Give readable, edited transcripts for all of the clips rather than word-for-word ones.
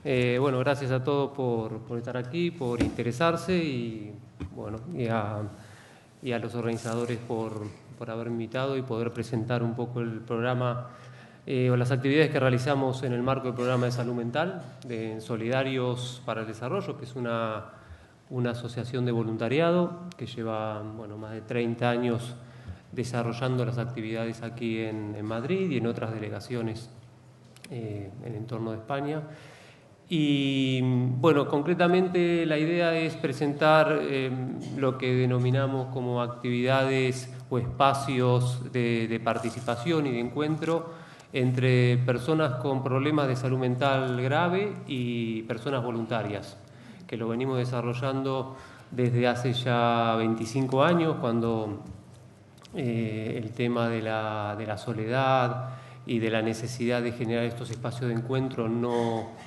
Bueno, gracias a todos por estar aquí, por interesarse y, bueno, y a los organizadores por haberme invitado y poder presentar un poco el programa o las actividades que realizamos en el marco del programa de salud mental de Solidarios para el Desarrollo, que es una asociación de voluntariado que lleva más de 30 años desarrollando las actividades aquí en Madrid y en otras delegaciones en el entorno de España. Y bueno, concretamente la idea es presentar lo que denominamos como actividades o espacios de participación y de encuentro entre personas con problemas de salud mental grave y personas voluntarias, que lo venimos desarrollando desde hace ya 25 años, cuando el tema de la soledad y de la necesidad de generar estos espacios de encuentro no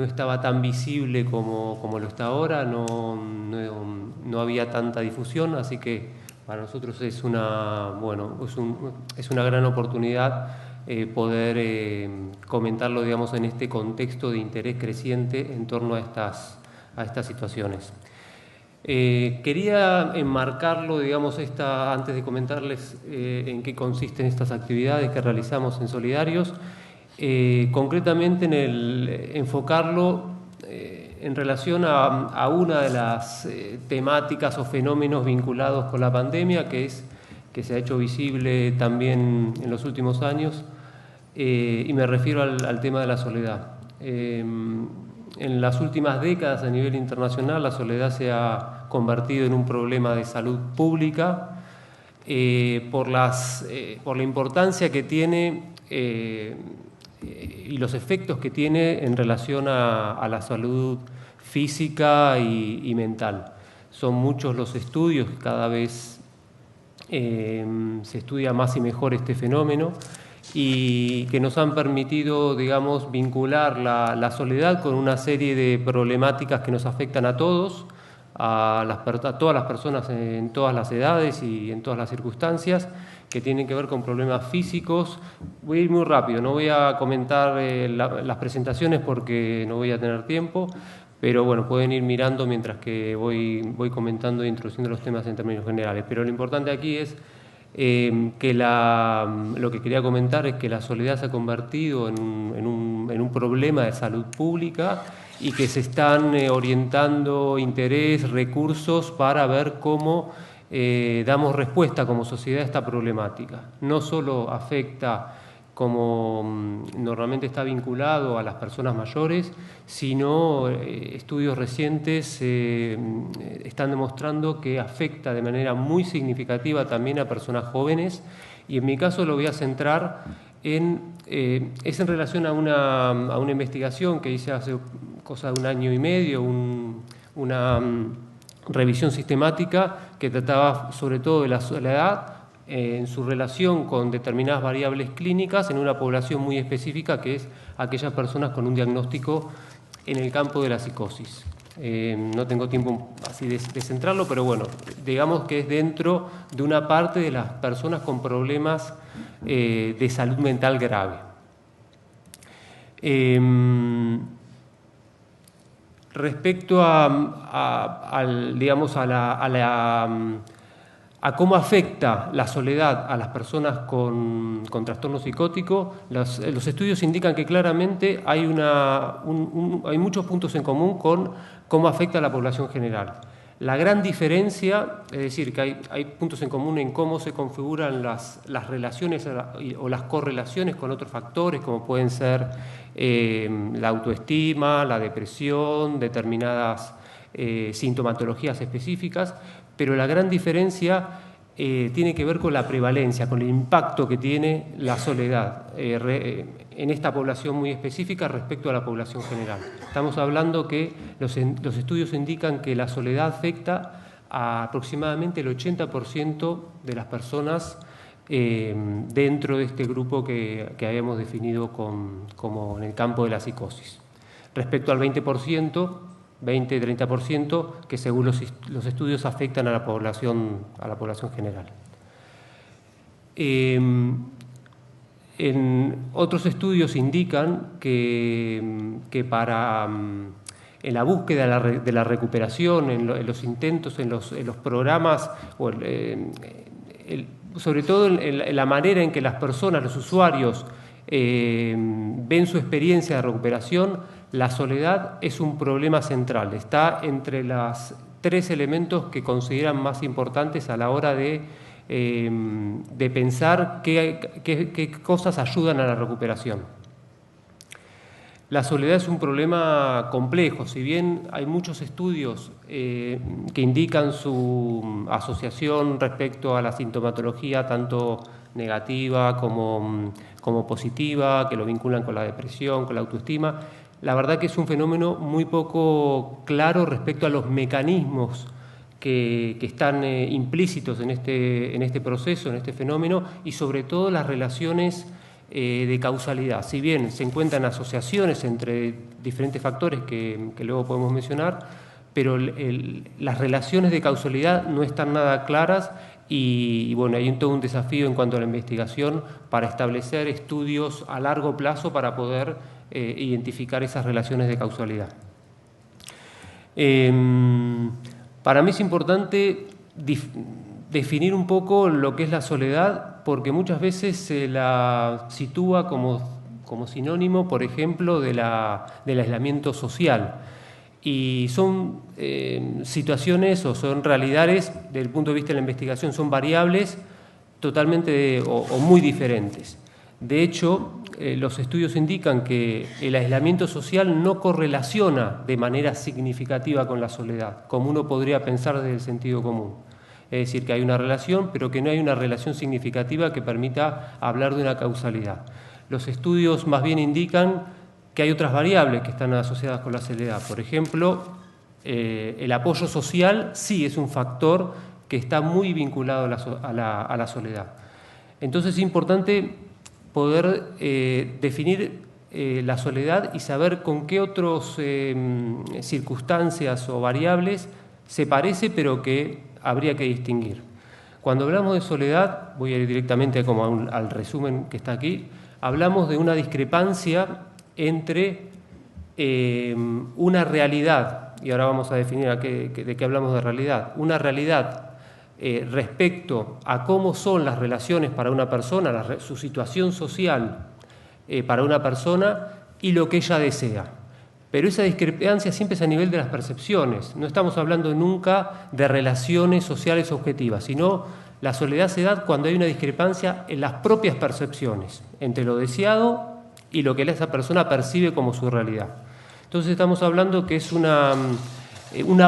estaba tan visible como lo está ahora, no había tanta difusión, así que para nosotros es una gran oportunidad poder comentarlo, digamos, en este contexto de interés creciente en torno a estas situaciones. Quería enmarcarlo, digamos, antes de comentarles en qué consisten estas actividades que realizamos en Solidarios, concretamente enfocarlo en relación a una de las temáticas o fenómenos vinculados con la pandemia, que se ha hecho visible también en los últimos años, y me refiero al tema de la soledad. En las últimas décadas a nivel internacional la soledad se ha convertido en un problema de salud pública por la importancia que tiene y los efectos que tiene en relación a la salud física y mental. Son muchos los estudios, cada vez se estudia más y mejor este fenómeno, y que nos han permitido, digamos, vincular la soledad con una serie de problemáticas que nos afectan a todos, a todas las personas en todas las edades y en todas las circunstancias, que tienen que ver con problemas físicos. Voy a ir muy rápido, no voy a comentar las presentaciones porque no voy a tener tiempo, pero bueno, pueden ir mirando mientras que voy comentando e introduciendo los temas en términos generales. Pero lo importante aquí es que lo que quería comentar es que la soledad se ha convertido en un problema de salud pública y que se están orientando interés, recursos para ver cómo damos respuesta como sociedad a esta problemática. No solo afecta, como normalmente está vinculado, a las personas mayores, sino estudios recientes están demostrando que afecta de manera muy significativa también a personas jóvenes, y en mi caso lo voy a centrar en relación a una investigación que hice hace cosa de 1 año y medio, una revisión sistemática que trataba sobre todo de la soledad en su relación con determinadas variables clínicas en una población muy específica, que es aquellas personas con un diagnóstico en el campo de la psicosis. No tengo tiempo así de centrarlo, pero bueno, digamos que es dentro de una parte de las personas con problemas de salud mental grave. Respecto a cómo afecta la soledad a las personas con trastorno psicótico, los estudios indican que claramente hay muchos puntos en común con cómo afecta a la población general. La gran diferencia, es decir, que hay puntos en común en cómo se configuran las relaciones o las correlaciones con otros factores, como pueden ser la autoestima, la depresión, determinadas sintomatologías específicas, pero la gran diferencia tiene que ver con la prevalencia, con el impacto que tiene la soledad en esta población muy específica respecto a la población general. Estamos hablando que los estudios indican que la soledad afecta a aproximadamente el 80% de las personas dentro de este grupo que habíamos definido como en el campo de la psicosis, respecto al 20-30% que según los estudios afectan a la población general. Otros estudios indican que para en la búsqueda de la recuperación, en los intentos, en los programas, sobre todo en la manera en que las personas, los usuarios, ven su experiencia de recuperación, la soledad es un problema central. Está entre los 3 elementos que consideran más importantes a la hora de pensar qué cosas ayudan a la recuperación. La soledad es un problema complejo, si bien hay muchos estudios que indican su asociación respecto a la sintomatología, tanto negativa como positiva, que lo vinculan con la depresión, con la autoestima. La verdad que es un fenómeno muy poco claro respecto a los mecanismos que están implícitos en este proceso, en este fenómeno, y sobre todo las relaciones de causalidad. Si bien se encuentran asociaciones entre diferentes factores que luego podemos mencionar, pero las relaciones de causalidad no están nada claras y bueno, hay todo un desafío en cuanto a la investigación para establecer estudios a largo plazo para poder identificar esas relaciones de causalidad. Para mí es importante definir un poco lo que es la soledad, porque muchas veces se la sitúa como sinónimo, por ejemplo, del aislamiento social. Y son situaciones o son realidades, desde el punto de vista de la investigación, son variables totalmente o muy diferentes. De hecho, los estudios indican que el aislamiento social no correlaciona de manera significativa con la soledad, como uno podría pensar desde el sentido común. Es decir, que hay una relación, pero que no hay una relación significativa que permita hablar de una causalidad. Los estudios más bien indican que hay otras variables que están asociadas con la soledad. Por ejemplo, el apoyo social sí es un factor que está muy vinculado a la soledad. Entonces es importante poder definir la soledad y saber con qué otras circunstancias o variables se parece, pero que habría que distinguir. Cuando hablamos de soledad, voy a ir directamente como al resumen que está aquí, hablamos de una discrepancia entre una realidad, y ahora vamos a definir de qué hablamos de realidad, una realidad respecto a cómo son las relaciones para una persona, su situación social para una persona y lo que ella desea. Pero esa discrepancia siempre es a nivel de las percepciones. No estamos hablando nunca de relaciones sociales objetivas, sino la soledad se da cuando hay una discrepancia en las propias percepciones, entre lo deseado y lo que esa persona percibe como su realidad. Entonces estamos hablando que es una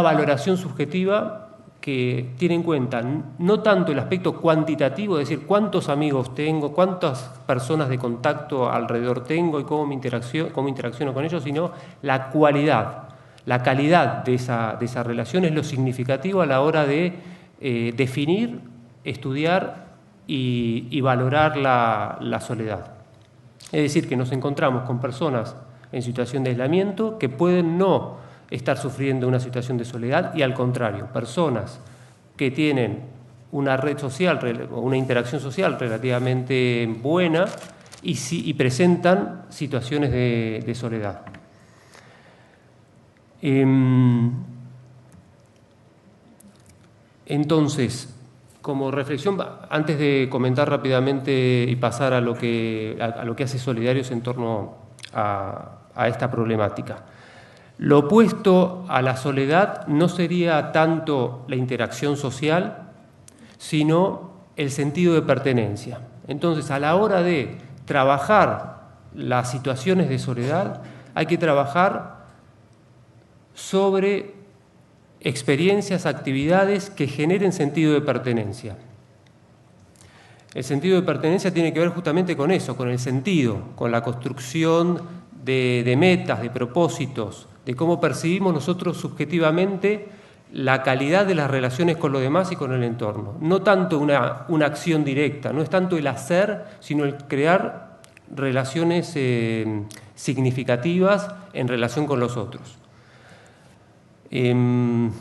valoración subjetiva que tiene en cuenta no tanto el aspecto cuantitativo, es decir, cuántos amigos tengo, cuántas personas de contacto alrededor tengo y cómo interacciono con ellos, sino la cualidad, la calidad de esa relación es lo significativo a la hora de definir, estudiar y valorar la soledad. Es decir, que nos encontramos con personas en situación de aislamiento que pueden no estar sufriendo una situación de soledad y al contrario, personas que tienen una red social o una interacción social relativamente buena y presentan situaciones de soledad. Entonces, como reflexión, antes de comentar rápidamente y pasar a lo que hace Solidarios en torno a esta problemática. Lo opuesto a la soledad no sería tanto la interacción social, sino el sentido de pertenencia. Entonces, a la hora de trabajar las situaciones de soledad, hay que trabajar sobre experiencias, actividades que generen sentido de pertenencia. El sentido de pertenencia tiene que ver justamente con eso, con el sentido, con la construcción de metas, de propósitos, de cómo percibimos nosotros subjetivamente la calidad de las relaciones con los demás y con el entorno. No tanto una acción directa, no es tanto el hacer, sino el crear relaciones significativas en relación con los otros. Un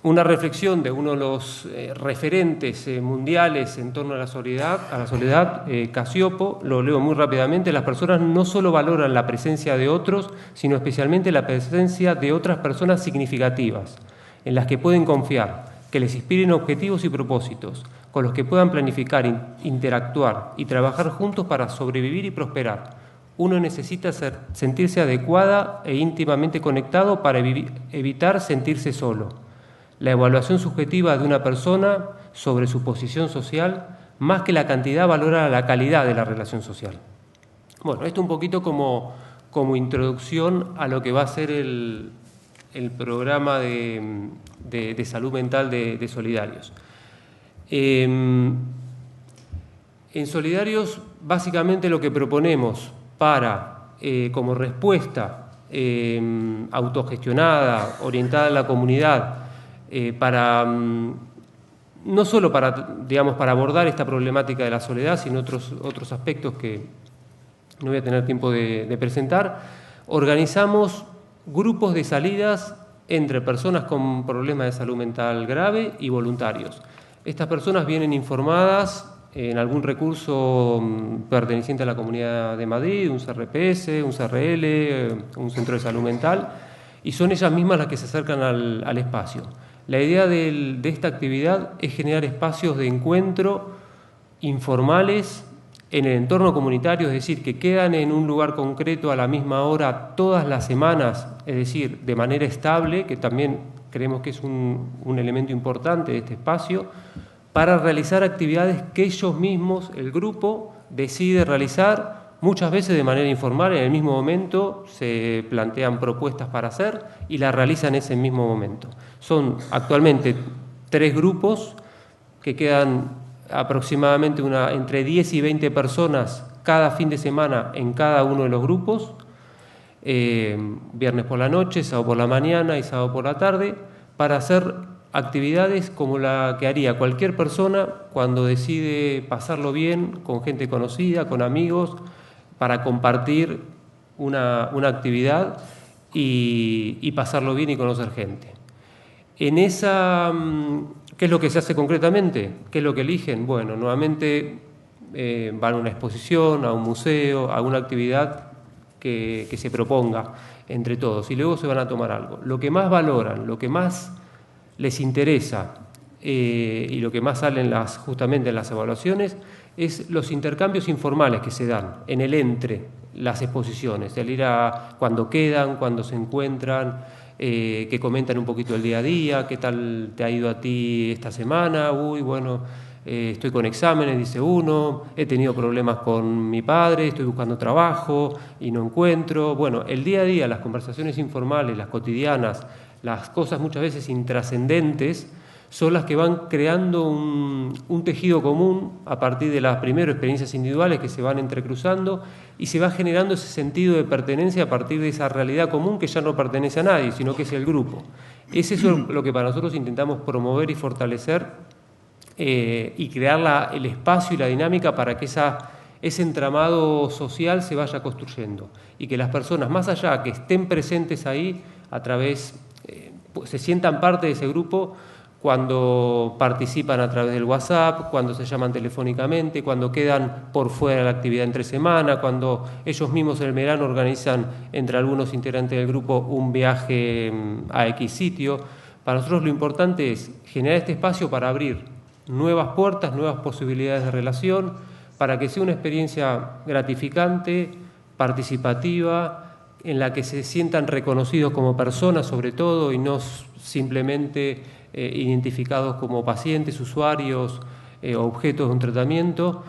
una reflexión de uno de los referentes mundiales en torno a la soledad, Casiopo, lo leo muy rápidamente: las personas no solo valoran la presencia de otros, sino especialmente la presencia de otras personas significativas, en las que pueden confiar, que les inspiren objetivos y propósitos, con los que puedan planificar, interactuar y trabajar juntos para sobrevivir y prosperar. Uno necesita sentirse adecuada e íntimamente conectado para evitar sentirse solo. La evaluación subjetiva de una persona sobre su posición social, más que la cantidad, valora la calidad de la relación social. Bueno, esto un poquito como introducción a lo que va a ser el programa de salud mental de Solidarios. En Solidarios, básicamente lo que proponemos como respuesta autogestionada, orientada a la comunidad, no solo para abordar esta problemática de la soledad, sino otros aspectos que no voy a tener tiempo de presentar. Organizamos grupos de salidas entre personas con problemas de salud mental grave y voluntarios. Estas personas vienen informadas en algún recurso perteneciente a la Comunidad de Madrid, un CRPS, un CRL, un centro de salud mental, y son ellas mismas las que se acercan al espacio. La idea de esta actividad es generar espacios de encuentro informales en el entorno comunitario, es decir, que quedan en un lugar concreto a la misma hora todas las semanas, es decir, de manera estable, que también creemos que es un elemento importante de este espacio, para realizar actividades que ellos mismos, el grupo, decide realizar, muchas veces de manera informal. En el mismo momento se plantean propuestas para hacer y las realizan en ese mismo momento. Son actualmente 3 grupos que quedan aproximadamente entre 10 y 20 personas cada fin de semana en cada uno de los grupos, viernes por la noche, sábado por la mañana y sábado por la tarde, para hacer actividades como la que haría cualquier persona cuando decide pasarlo bien con gente conocida, con amigos, para compartir una actividad y pasarlo bien y conocer gente. En esa, ¿qué es lo que se hace concretamente? ¿Qué es lo que eligen? Bueno, nuevamente van a una exposición, a un museo, a alguna actividad que se proponga entre todos, y luego se van a tomar algo. Lo que más valoran, lo que más les interesa y lo que más sale justamente en las evaluaciones es los intercambios informales que se dan en el entre las exposiciones, el ir cuando quedan, cuando se encuentran, que comentan un poquito el día a día, qué tal te ha ido a ti esta semana. Bueno, estoy con exámenes, dice uno, he tenido problemas con mi padre, estoy buscando trabajo y no encuentro. Bueno, el día a día, las conversaciones informales, las cotidianas, las cosas muchas veces intrascendentes, son las que van creando un tejido común a partir de las primeras experiencias individuales que se van entrecruzando, y se va generando ese sentido de pertenencia a partir de esa realidad común que ya no pertenece a nadie, sino que es el grupo. Es eso lo que para nosotros intentamos promover y fortalecer, y crear el espacio y la dinámica para que ese entramado social se vaya construyendo, y que las personas, más allá que estén presentes ahí, se sientan parte de ese grupo cuando participan a través del WhatsApp, cuando se llaman telefónicamente, cuando quedan por fuera de la actividad entre semana, cuando ellos mismos en el verano organizan entre algunos integrantes del grupo un viaje a X sitio. Para nosotros lo importante es generar este espacio para abrir nuevas puertas, nuevas posibilidades de relación, para que sea una experiencia gratificante, participativa, en la que se sientan reconocidos como personas sobre todo, y no simplemente identificados como pacientes, usuarios, objetos de un tratamiento,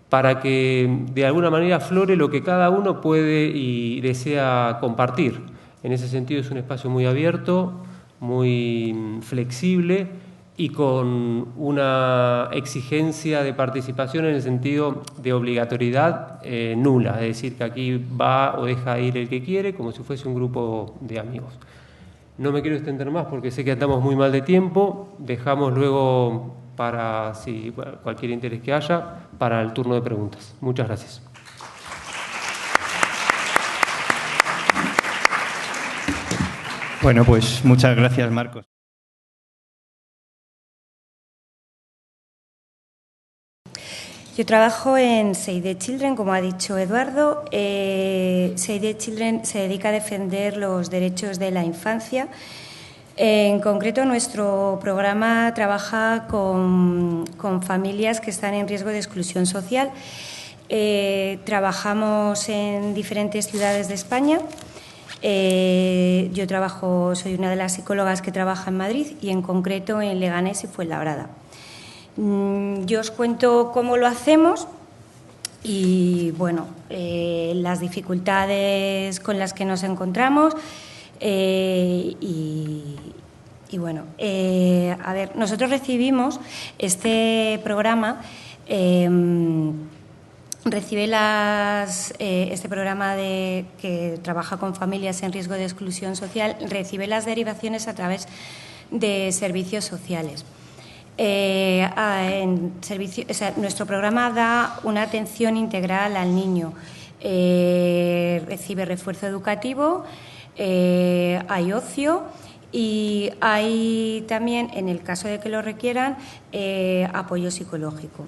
para que de alguna manera aflore lo que cada uno puede y desea compartir. En ese sentido es un espacio muy abierto, muy flexible y con una exigencia de participación en el sentido de obligatoriedad nula, es decir, que aquí va o deja ir el que quiere, como si fuese un grupo de amigos. No me quiero extender más porque sé que estamos muy mal de tiempo. Dejamos luego para, si cualquier interés que haya, para el turno de preguntas. Muchas gracias. Bueno, pues muchas gracias, Marcos. Yo trabajo en Save the Children, como ha dicho Eduardo. Save the Children se dedica a defender los derechos de la infancia. En concreto, nuestro programa trabaja con familias que están en riesgo de exclusión social. Trabajamos en diferentes ciudades de España. Yo soy una de las psicólogas que trabaja en Madrid y en concreto en Leganés y Fuenlabrada. Yo os cuento cómo lo hacemos y, bueno, las dificultades con las que nos encontramos bueno, a ver, nosotros recibimos este programa, este programa que trabaja con familias en riesgo de exclusión social, recibe las derivaciones a través de servicios sociales. Nuestro programa da una atención integral al niño, recibe refuerzo educativo, hay ocio y hay también, en el caso de que lo requieran, apoyo psicológico.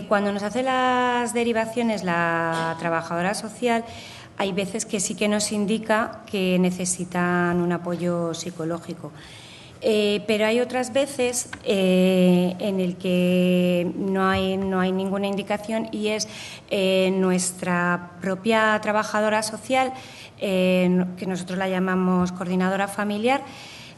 Cuando nos hace las derivaciones la trabajadora social, hay veces que sí que nos indica que necesitan un apoyo psicológico. Pero hay otras veces en el que no hay ninguna indicación y es nuestra propia trabajadora social, que nosotros la llamamos coordinadora familiar,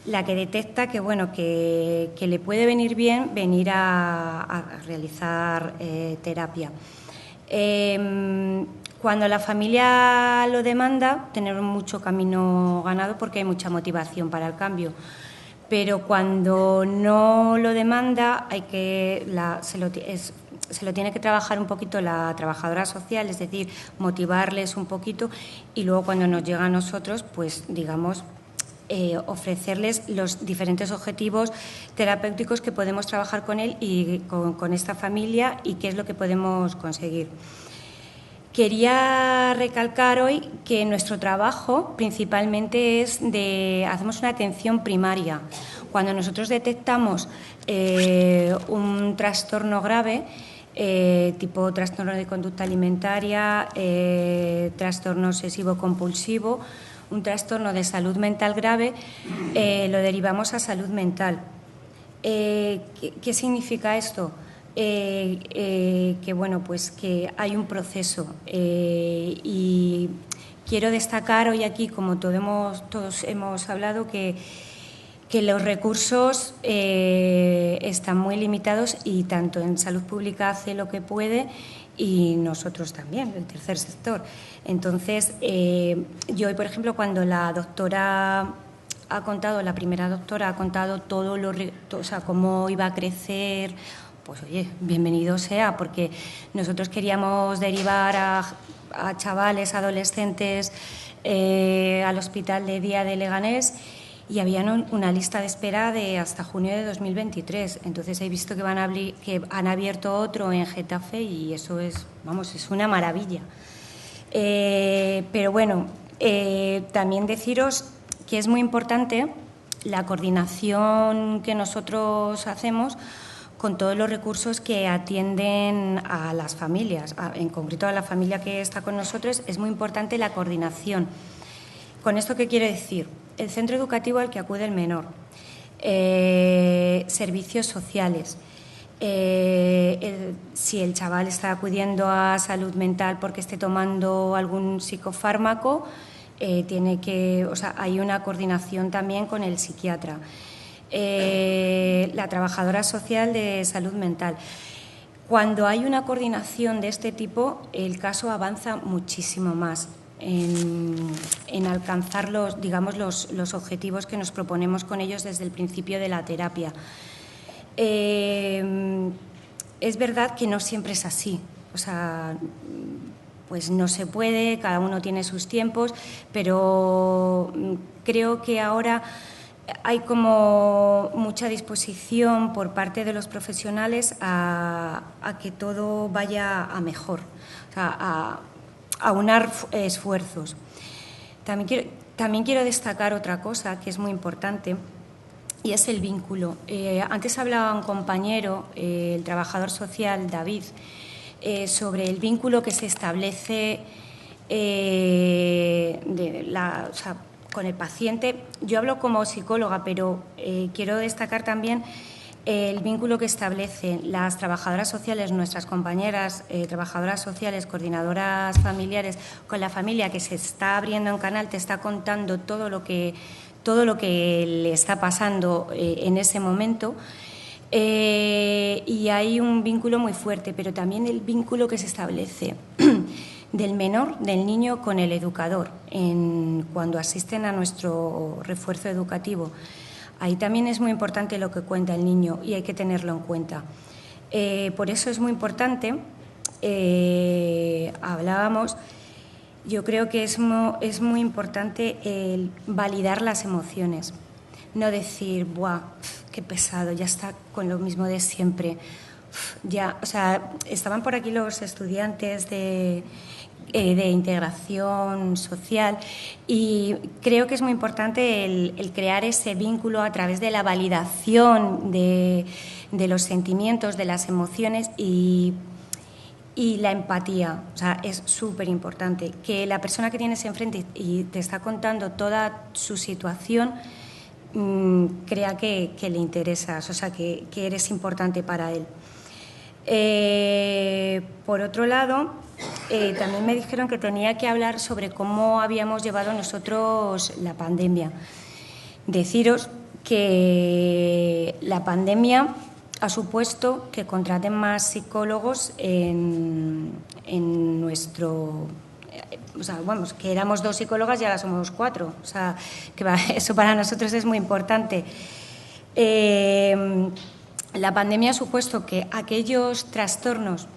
la que detecta que, bueno, que le puede venir bien venir a realizar terapia. Cuando la familia lo demanda, tenemos mucho camino ganado porque hay mucha motivación para el cambio. Pero cuando no lo demanda, se lo tiene que trabajar un poquito la trabajadora social, es decir, motivarles un poquito y luego cuando nos llega a nosotros, pues digamos, ofrecerles los diferentes objetivos terapéuticos que podemos trabajar con él y con esta familia y qué es lo que podemos conseguir. Quería recalcar hoy que nuestro trabajo principalmente hacemos una atención primaria. Cuando nosotros detectamos un trastorno grave, tipo trastorno de conducta alimentaria, trastorno obsesivo-compulsivo, un trastorno de salud mental grave, lo derivamos a salud mental. ¿Qué significa esto? Que bueno, pues que hay un proceso y quiero destacar hoy aquí, como todos hemos hablado, que los recursos están muy limitados y tanto en salud pública hace lo que puede y nosotros también, el tercer sector. Entonces, yo hoy, por ejemplo, cuando la primera doctora ha contado todo o sea, cómo iba a crecer, pues oye, bienvenido sea, porque nosotros queríamos derivar a chavales, adolescentes al hospital de día de Leganés y había una lista de espera de hasta junio de 2023. Entonces he visto que han abierto otro en Getafe y eso es una maravilla. Pero bueno, también deciros que es muy importante la coordinación que nosotros hacemos con todos los recursos que atienden a las familias, en concreto a la familia que está con nosotros, es muy importante la coordinación. ¿Con esto qué quiere decir? El centro educativo al que acude el menor, servicios sociales, si el chaval está acudiendo a salud mental porque esté tomando algún psicofármaco, hay una coordinación también con el psiquiatra. La trabajadora social de salud mental. Cuando hay una coordinación de este tipo, el caso avanza muchísimo más en alcanzar los objetivos que nos proponemos con ellos desde el principio de la terapia. Es verdad que no siempre es así, o sea, pues no se puede, cada uno tiene sus tiempos, pero creo que ahora hay como mucha disposición por parte de los profesionales a que todo vaya a mejor, o sea, a aunar esfuerzos. También quiero destacar otra cosa que es muy importante y es el vínculo. Antes hablaba un compañero, el trabajador social David, sobre el vínculo que se establece con el paciente. Yo hablo como psicóloga, pero quiero destacar también el vínculo que establecen las trabajadoras sociales, nuestras compañeras trabajadoras sociales, coordinadoras familiares, con la familia que se está abriendo en canal, te está contando todo lo que le está pasando en ese momento. Y hay un vínculo muy fuerte, pero también el vínculo que se establece del menor, del niño, con el educador cuando asisten a nuestro refuerzo educativo. Ahí también es muy importante lo que cuenta el niño y hay que tenerlo en cuenta. Por eso es muy importante, hablábamos, yo creo que es muy importante el validar las emociones. No decir, ¡buah, qué pesado, ya está con lo mismo de siempre! Ya, o sea, estaban por aquí los estudiantes de integración social y creo que es muy importante el crear ese vínculo a través de la validación de los sentimientos, de las emociones y la empatía. O sea, es súper importante que la persona que tienes enfrente y te está contando toda su situación crea que le interesas, o sea, que eres importante para él. Por otro lado, también me dijeron que tenía que hablar sobre cómo habíamos llevado nosotros la pandemia. Deciros que la pandemia ha supuesto que contraten más psicólogos en nuestro... O sea, vamos, que éramos 2 psicólogas y ahora somos 4. O sea, que eso para nosotros es muy importante. La pandemia ha supuesto que aquellos trastornos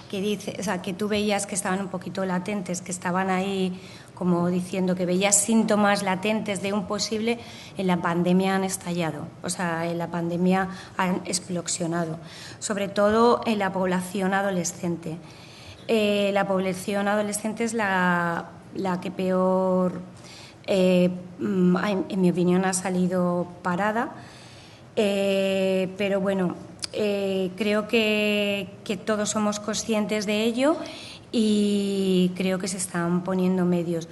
que tú veías que estaban un poquito latentes, que estaban ahí como diciendo que veías síntomas latentes de un posible, en la pandemia han estallado. O sea, en la pandemia han explosionado, sobre todo en la población adolescente. La población adolescente es la que peor, en mi opinión, ha salido parada. Pero bueno, creo que todos somos conscientes de ello y creo que se están poniendo medios.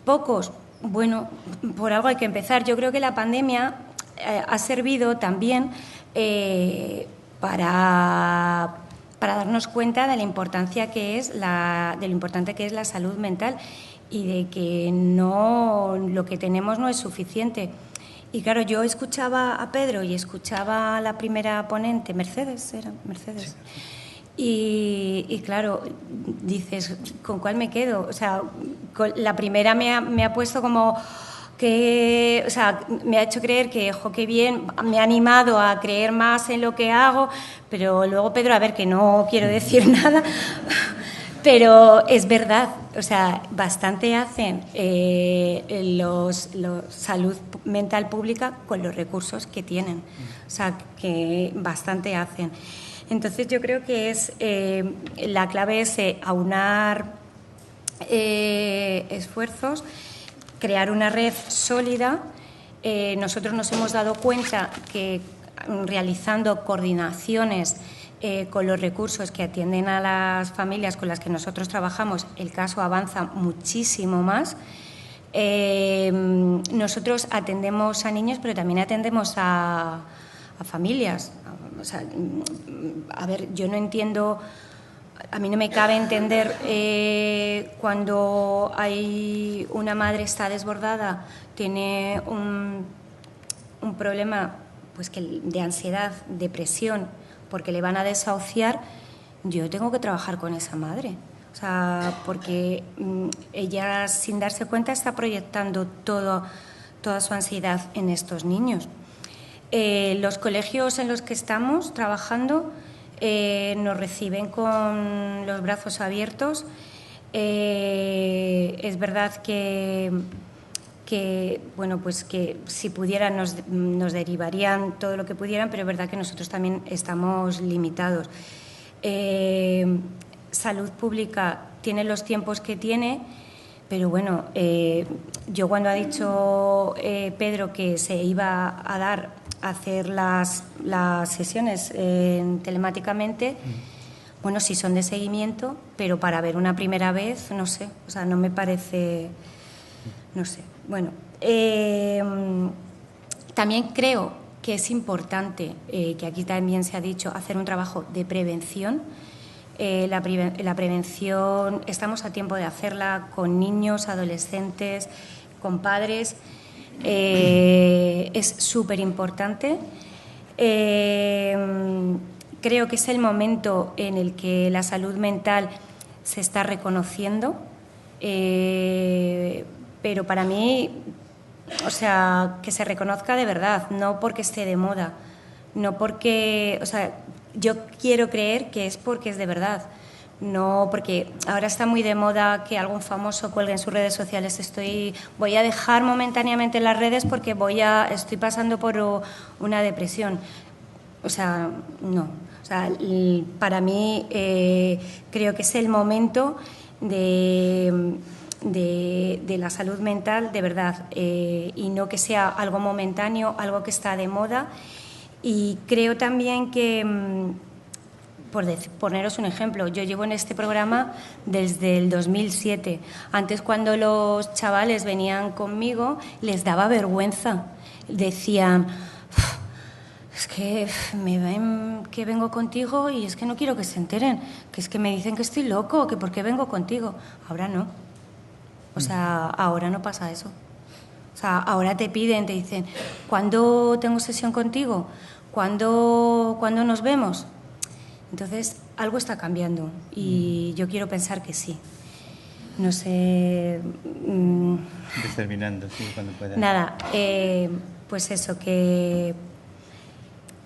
Pocos, bueno, por algo hay que empezar. Yo creo que la pandemia ha servido también para darnos cuenta de la importancia que es de lo importante que es la salud mental y de que lo que tenemos no es suficiente. Y claro, yo escuchaba a Pedro y escuchaba a la primera ponente, Mercedes. Y claro, dices, ¿con cuál me quedo? O sea, la primera me ha puesto como que, o sea, me ha hecho creer que, qué bien, me ha animado a creer más en lo que hago, pero luego Pedro, a ver, que no quiero decir nada, pero es verdad, o sea, bastante hacen los salud mental pública con los recursos que tienen, o sea, que bastante hacen. Entonces yo creo que la clave es aunar esfuerzos, crear una red sólida. Nosotros nos hemos dado cuenta que realizando coordinaciones con los recursos que atienden a las familias con las que nosotros trabajamos, el caso avanza muchísimo más. Nosotros atendemos a niños, pero también atendemos a familias. O sea, a ver, yo no entiendo, a mí no me cabe entender cuando hay una madre está desbordada, tiene un problema pues de ansiedad, depresión, porque le van a desahuciar, yo tengo que trabajar con esa madre. O sea, porque ella, sin darse cuenta, está proyectando toda su ansiedad en estos niños. Los colegios en los que estamos trabajando nos reciben con los brazos abiertos. Es verdad que bueno, pues que si pudieran nos derivarían todo lo que pudieran, pero es verdad que nosotros también estamos limitados. Salud pública tiene los tiempos que tiene, Pero bueno, yo cuando ha dicho Pedro que se iba a hacer las sesiones telemáticamente, bueno, sí son de seguimiento, pero para ver una primera vez, no sé, o sea, no me parece, no sé. Bueno, también creo que es importante, que aquí también se ha dicho, hacer un trabajo de prevención. La prevención, estamos a tiempo de hacerla con niños, adolescentes, con padres. Es súper importante. Creo que es el momento en el que la salud mental se está reconociendo, pero para mí, o sea, que se reconozca de verdad, no porque esté de moda, no porque, o sea, yo quiero creer que es porque es de verdad, no porque ahora está muy de moda que algún famoso cuelgue en sus redes sociales, voy a dejar momentáneamente las redes porque estoy pasando por una depresión. O sea, no. O sea, para mí creo que es el momento de la salud mental de verdad, y no que sea algo momentáneo, algo que está de moda. Y creo también que, por poneros un ejemplo, yo llevo en este programa desde el 2007. Antes, cuando los chavales venían conmigo, les daba vergüenza. Decían, es que me ven que vengo contigo y es que no quiero que se enteren, que es que me dicen que estoy loco, que por qué vengo contigo. Ahora no. O sea, ahora no pasa eso. O sea, ahora te dicen, ¿cuándo tengo sesión contigo? ¿Cuándo nos vemos? Entonces, algo está cambiando y yo quiero pensar que sí. No sé... Determinando, sí, cuando pueda. Nada, pues eso, que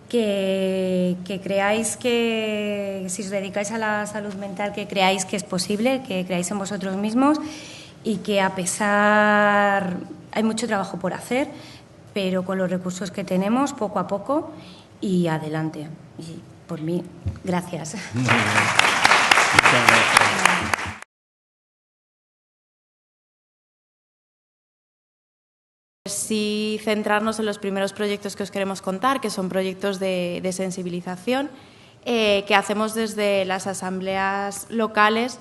creáis que, si os dedicáis a la salud mental, que creáis que es posible, que creáis en vosotros mismos y que a pesar... Hay mucho trabajo por hacer, pero con los recursos que tenemos, poco a poco, y adelante. Y por mí, gracias. Muy bien. Muchas gracias. Sí, centrarnos en los primeros proyectos que os queremos contar, que son proyectos de sensibilización que hacemos desde las asambleas locales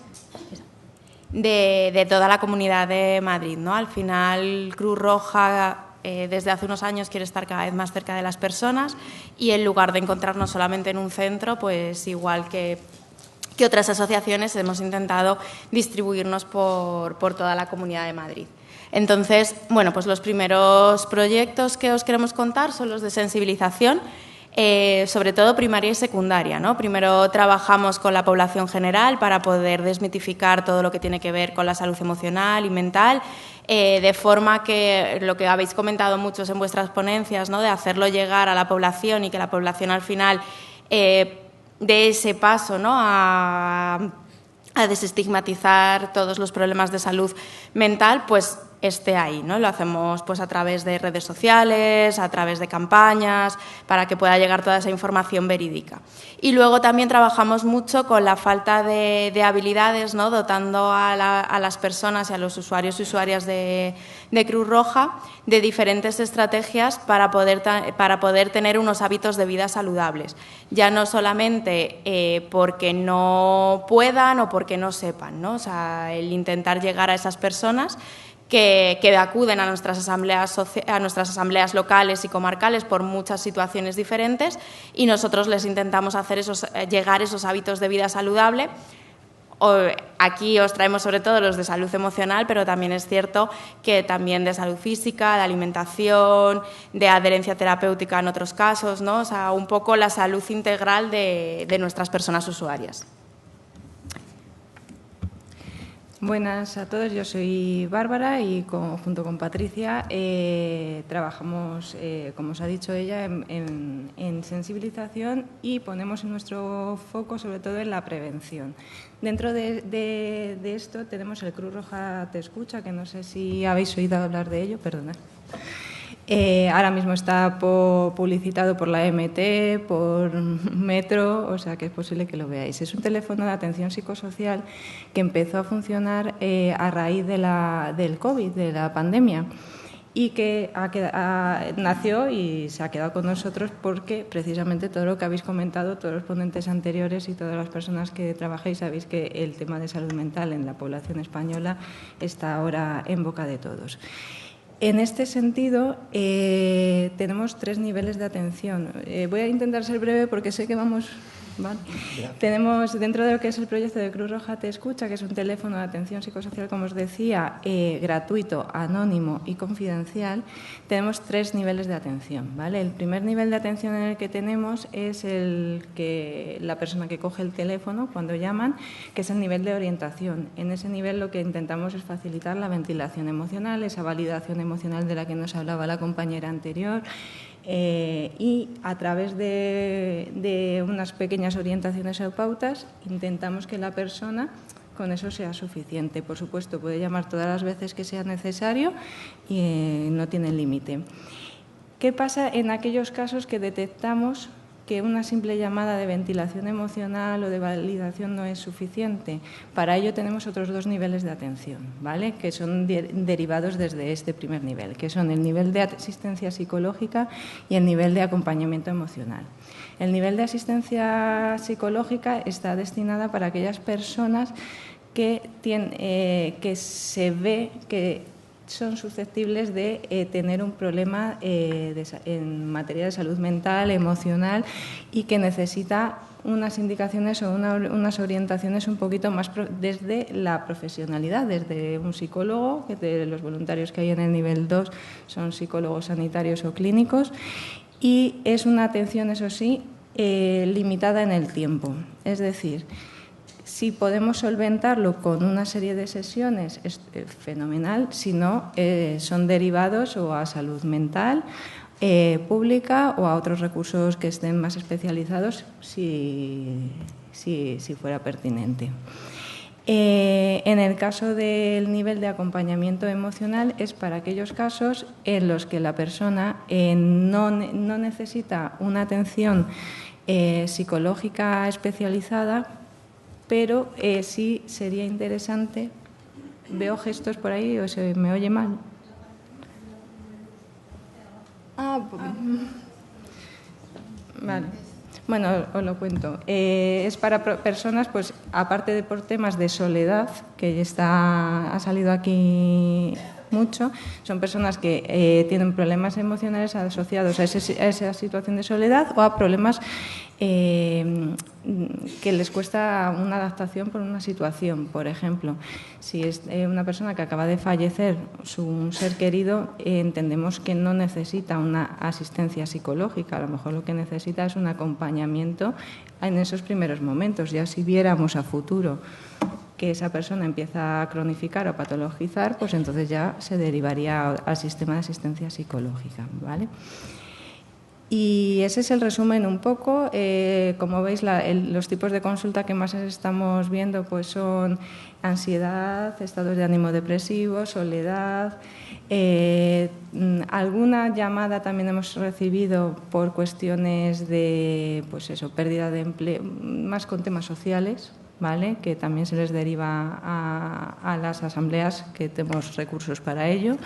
de toda la Comunidad de Madrid, ¿no? Al final, Cruz Roja desde hace unos años quiere estar cada vez más cerca de las personas y en lugar de encontrarnos solamente en un centro, pues igual que otras asociaciones hemos intentado distribuirnos por toda la Comunidad de Madrid. Entonces, bueno, pues los primeros proyectos que os queremos contar son los de sensibilización, sobre todo primaria y secundaria, ¿no? Primero trabajamos con la población general para poder desmitificar todo lo que tiene que ver con la salud emocional y mental, de forma que, lo que habéis comentado muchos en vuestras ponencias, ¿no? De hacerlo llegar a la población y que la población al final dé ese paso, ¿no? a desestigmatizar todos los problemas de salud mental, pues esté ahí, ¿no? Lo hacemos pues a través de redes sociales, a través de campañas, para que pueda llegar toda esa información verídica. Y luego también trabajamos mucho con la falta de habilidades, ¿no? Dotando a las personas y a los usuarios y usuarias de Cruz Roja de diferentes estrategias para poder tener unos hábitos de vida saludables. Ya no solamente porque no puedan o porque no sepan, ¿no? O sea, el intentar llegar a esas personas que acuden a nuestras asambleas locales y comarcales por muchas situaciones diferentes y nosotros les intentamos hacer llegar esos hábitos de vida saludable. Aquí os traemos sobre todo los de salud emocional, pero también es cierto que también de salud física, de alimentación, de adherencia terapéutica en otros casos, ¿no? O sea, un poco la salud integral de nuestras personas usuarias. Buenas a todos, yo soy Bárbara y junto con Patricia trabajamos, como os ha dicho ella, en sensibilización y ponemos nuestro foco sobre todo en la prevención. Dentro de esto tenemos el Cruz Roja Te Escucha, que no sé si habéis oído hablar de ello, perdonad. Ahora mismo está publicitado por la MT, por Metro, o sea que es posible que lo veáis. Es un teléfono de atención psicosocial que empezó a funcionar a raíz del COVID, de la pandemia, y que nació y se ha quedado con nosotros porque precisamente todo lo que habéis comentado, todos los ponentes anteriores y todas las personas que trabajáis, sabéis que el tema de salud mental en la población española está ahora en boca de todos. En este sentido, tenemos 3 niveles de atención. Voy a intentar ser breve porque sé que vamos... ¿vale? Tenemos, dentro de lo que es el proyecto de Cruz Roja Te Escucha, que es un teléfono de atención psicosocial, como os decía, gratuito, anónimo y confidencial, tenemos 3 niveles de atención, ¿vale? El primer nivel de atención en el que tenemos es la persona que coge el teléfono cuando llaman, que es el nivel de orientación. En ese nivel lo que intentamos es facilitar la ventilación emocional, esa validación emocional de la que nos hablaba la compañera anterior, y a través de unas pequeñas orientaciones o pautas intentamos que la persona con eso sea suficiente. Por supuesto, puede llamar todas las veces que sea necesario y no tiene límite. ¿Qué pasa en aquellos casos que detectamos que una simple llamada de ventilación emocional o de validación no es suficiente? Para ello tenemos otros 2 niveles de atención, ¿vale? Que son derivados desde este primer nivel, que son el nivel de asistencia psicológica y el nivel de acompañamiento emocional. El nivel de asistencia psicológica está destinada para aquellas personas que se ve que son susceptibles de tener un problema en materia de salud mental, emocional, y que necesita unas indicaciones o unas orientaciones un poquito más desde la profesionalidad, desde un psicólogo, que de los voluntarios que hay en el nivel 2 son psicólogos sanitarios o clínicos, y es una atención, eso sí, limitada en el tiempo. Es decir, si podemos solventarlo con una serie de sesiones, es fenomenal. Si no, son derivados o a salud mental pública o a otros recursos que estén más especializados, si fuera pertinente. En el caso del nivel de acompañamiento emocional es para aquellos casos en los que la persona no necesita una atención psicológica especializada, pero sí sería interesante. Veo gestos por ahí o se me oye mal. Vale. Bueno, os lo cuento. Es para personas, pues aparte de por temas de soledad, que ha salido aquí mucho, son personas que tienen problemas emocionales asociados a esa situación de soledad o a problemas que les cuesta una adaptación por una situación. Por ejemplo, si es una persona que acaba de fallecer un ser querido, entendemos que no necesita una asistencia psicológica, a lo mejor lo que necesita es un acompañamiento en esos primeros momentos. Ya si viéramos a futuro que esa persona empieza a cronificar o patologizar, pues entonces ya se derivaría al sistema de asistencia psicológica, ¿vale? Y ese es el resumen un poco. Como veis, los tipos de consulta que más estamos viendo pues son ansiedad, estados de ánimo depresivos, soledad. Alguna llamada también hemos recibido por cuestiones de pérdida de empleo, más con temas sociales, ¿vale? Que también se les deriva a las asambleas, que tenemos recursos para ello.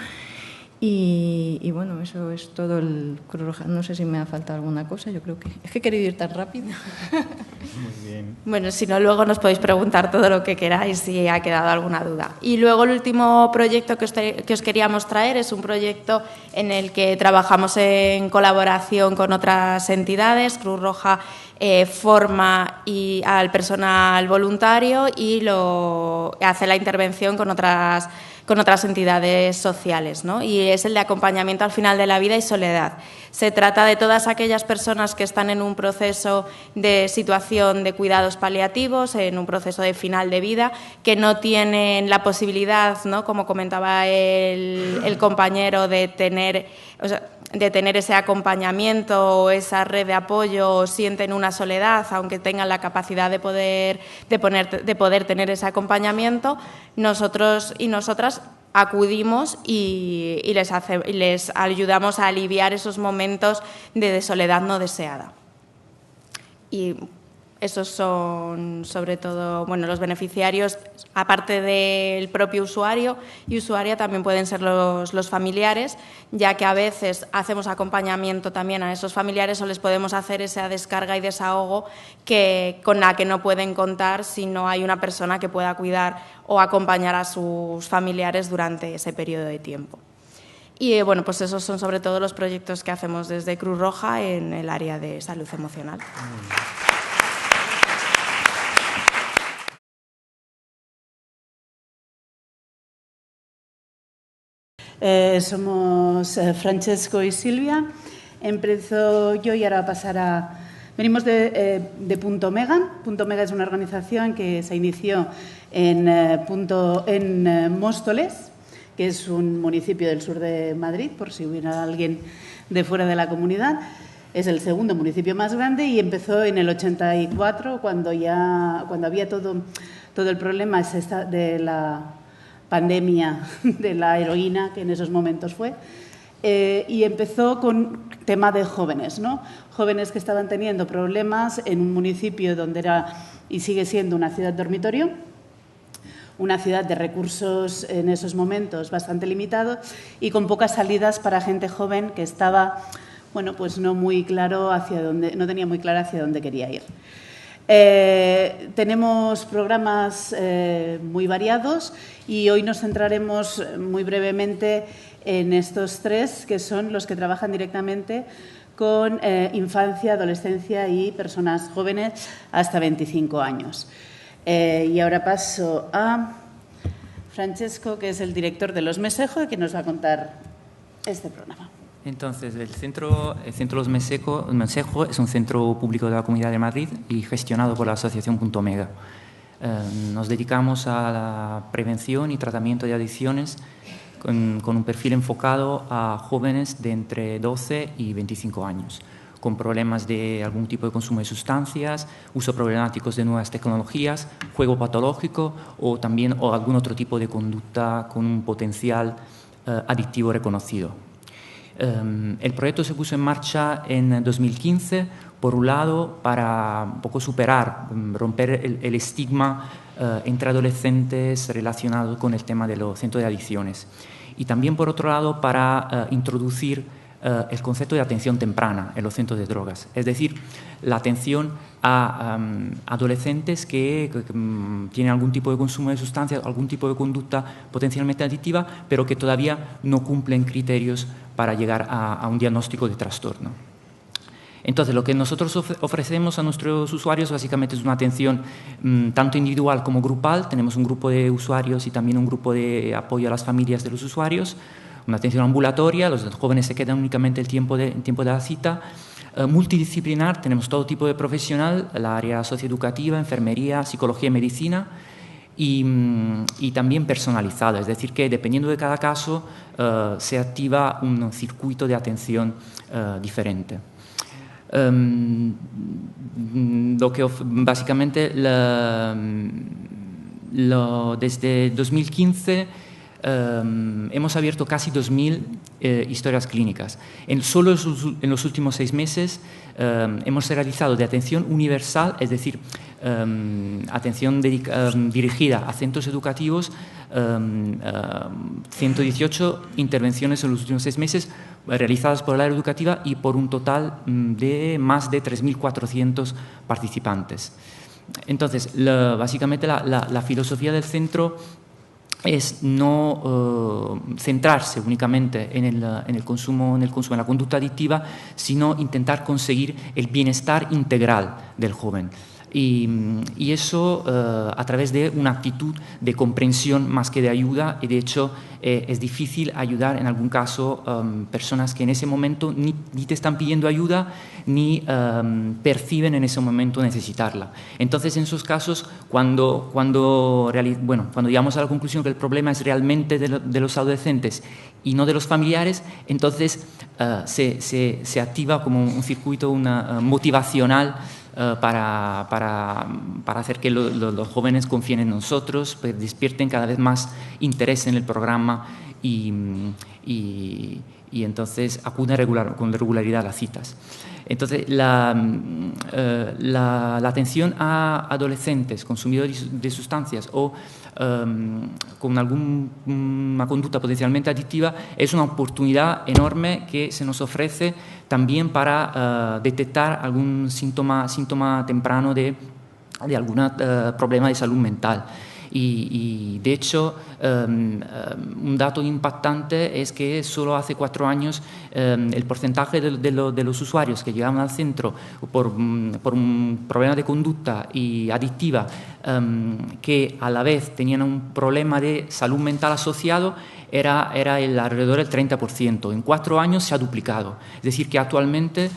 Y bueno, eso es todo el Cruz Roja. No sé si me ha faltado alguna cosa, yo creo que... Es que he querido ir tan rápido. Muy bien. Bueno, si no, luego nos podéis preguntar todo lo que queráis si ha quedado alguna duda. Y luego el último proyecto que os queríamos traer es un proyecto en el que trabajamos en colaboración con otras entidades. Cruz Roja forma al personal voluntario y hace la intervención con otras entidades sociales, ¿no? Y es el de acompañamiento al final de la vida y soledad. Se trata de todas aquellas personas que están en un proceso de situación de cuidados paliativos, en un proceso de final de vida, que no tienen la posibilidad, ¿no?, como comentaba el compañero, de tener... de tener ese acompañamiento o esa red de apoyo o sienten una soledad, aunque tengan la capacidad de poder tener ese acompañamiento, nosotros y nosotras acudimos y les ayudamos a aliviar esos momentos de soledad no deseada. Y esos son, sobre todo, bueno, los beneficiarios, aparte del propio usuario y usuaria, también pueden ser los familiares, ya que a veces hacemos acompañamiento también a esos familiares o les podemos hacer esa descarga y desahogo con la que no pueden contar si no hay una persona que pueda cuidar o acompañar a sus familiares durante ese periodo de tiempo. Y bueno, pues esos son sobre todo los proyectos que hacemos desde Cruz Roja en el área de salud emocional. Somos Francesco y Silvia. Empiezo yo y ahora va a pasar a... Venimos de Punto Mega. Punto Mega es una organización que se inició en Móstoles, que es un municipio del sur de Madrid, por si hubiera alguien de fuera de la comunidad. Es el segundo municipio más grande y empezó en el 84, cuando había todo el problema de la pandemia de la heroína, que en esos momentos fue, y empezó con tema de jóvenes, ¿no? Jóvenes que estaban teniendo problemas en un municipio donde era y sigue siendo una ciudad dormitorio, una ciudad de recursos en esos momentos bastante limitados y con pocas salidas para gente joven que estaba, bueno, pues no tenía muy claro hacia dónde quería ir. Tenemos programas muy variados y hoy nos centraremos muy brevemente en estos tres, que son los que trabajan directamente con infancia, adolescencia y personas jóvenes hasta 25 años. Y ahora paso a Francesco, que es el director de Los Mesejo, que nos va a contar este programa. Entonces, el centro Los Mesejo es un centro público de la Comunidad de Madrid y gestionado por la asociación Punto Mega. Nos dedicamos a la prevención y tratamiento de adicciones con un perfil enfocado a jóvenes de entre 12 y 25 años, con problemas de algún tipo de consumo de sustancias, uso problemático de nuevas tecnologías, juego patológico o algún otro tipo de conducta con un potencial adictivo reconocido. El proyecto se puso en marcha en 2015, por un lado, para un poco romper el estigma entre adolescentes relacionado con el tema de los centros de adicciones. Y también, por otro lado, para introducir el concepto de atención temprana en los centros de drogas. Es decir, la atención a adolescentes que tienen algún tipo de consumo de sustancias, algún tipo de conducta potencialmente adictiva, pero que todavía no cumplen criterios para llegar a un diagnóstico de trastorno. Entonces, lo que nosotros ofrecemos a nuestros usuarios básicamente es una atención tanto individual como grupal. Tenemos un grupo de usuarios y también un grupo de apoyo a las familias de los usuarios. Una atención ambulatoria, los jóvenes se quedan únicamente el tiempo de la cita. Multidisciplinar, tenemos todo tipo de profesional, la área socioeducativa, enfermería, psicología y medicina. Y también personalizada, es decir, que dependiendo de cada caso se activa un circuito de atención diferente. Lo que básicamente desde 2015 hemos abierto casi 2.000 historias clínicas. Solo en los últimos 6 meses hemos realizado de atención universal, es decir, atención dirigida a centros educativos, 118 intervenciones en los últimos 6 meses realizadas por el área educativa y por un total de más de 3.400 participantes. Entonces, básicamente la filosofía del centro es no centrarse únicamente en el consumo, en la conducta adictiva, sino intentar conseguir el bienestar integral del joven. Y eso a través de una actitud de comprensión más que de ayuda, y de hecho es difícil ayudar en algún caso personas que en ese momento ni te están pidiendo ayuda ni perciben en ese momento necesitarla. Entonces, en esos casos, cuando llegamos a la conclusión que el problema es realmente de los adolescentes y no de los familiares, entonces se activa como un circuito motivacional para hacer que los jóvenes confíen en nosotros, pues despierten cada vez más interés en el programa y entonces acuden con regularidad a las citas. Entonces, la atención a adolescentes consumidores de sustancias o con alguna conducta potencialmente adictiva es una oportunidad enorme que se nos ofrece también para detectar algún síntoma temprano de algún problema de salud mental. Y de hecho, un dato impactante es que solo hace 4 años el porcentaje de los usuarios que llegaban al centro por un problema de conducta y adictiva, que a la vez tenían un problema de salud mental asociado, era alrededor del 30%. En 4 años se ha duplicado. Es decir, que actualmente